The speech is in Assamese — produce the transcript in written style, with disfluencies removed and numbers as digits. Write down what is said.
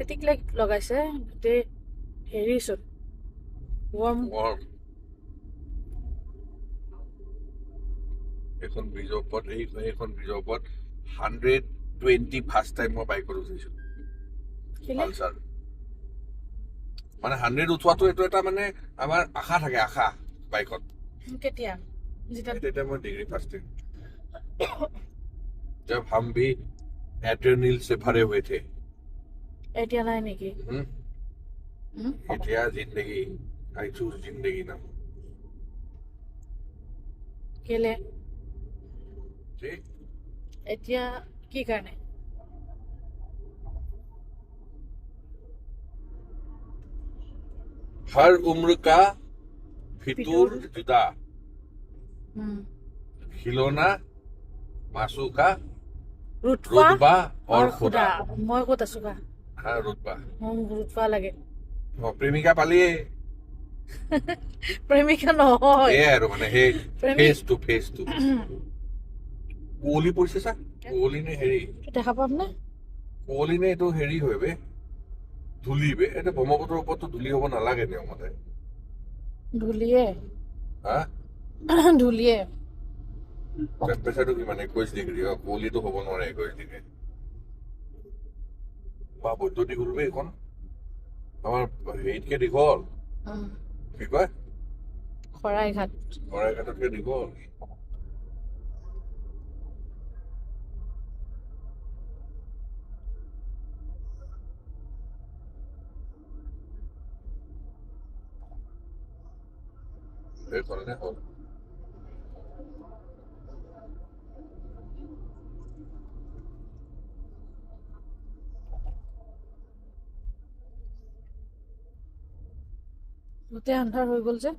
এস্থেটিক লাইট লগাইছে গোটেই হেৰি চোন ৱাৰ্ম ৱাৰ্ম এখন ব্ৰিজৰ ওপৰত এইখন ব্ৰিজৰ ওপৰত 120 ফাৰ্ষ্ট টাইম মই বাইকত উঠিছো কেলে পালচাৰ মানে 100 উঠোৱাটো এইটো এটা মানে আমাৰ আশা থাকে আশা বাইকত কেতিয়া যেতিয়া তেতিয়া মই डिग्री फर्स्ट ईयर जब हम भी एड्रेनलिन से भरे हुए थे এতিয়া নাই নেকি এতিয়া जिंदगी आई चूज जिंदगी ना কেলে जी এতিয়া কি কাৰণে हर उम्र का फितूर जुदा खिलौना मासूका रुतबा रुतबा और और खुदा खुदा মই ক'ত আছো বা हाँ रुतबा মোক रुतबा লাগে प्रेमिका पालिए প্ৰেমিকা নহয় ये আৰু মানে সেই প্ৰেমিক ফেস টু কুঁৱলী পৰিছে চা কুঁৱলী নে হেৰি দেখা পাম নে কুঁৱলী নে এইটো হেৰি হয় বে ধূলি বে এটা ব্ৰহ্মপুত্ৰৰ ওপৰতো ধূলি হ'ব নালাগে নিয়মতে ধুলিয়ে হা ধুলিয়ে টেম্পাৰেচাৰটো কিমান 21 ডিগ্ৰী কুঁৱলীটো হ'ব নোৱাৰে 21 ডিগ্ৰী বা বৈদ্যুতিক হ'ল বে এইখন আমাৰ হেৰিতকে দীঘল কি কয় শৰাইঘাট শৰাইঘাটতকে দীঘল এইখনে হ'ল গোটেই আন্ধাৰ হৈ গ'ল যে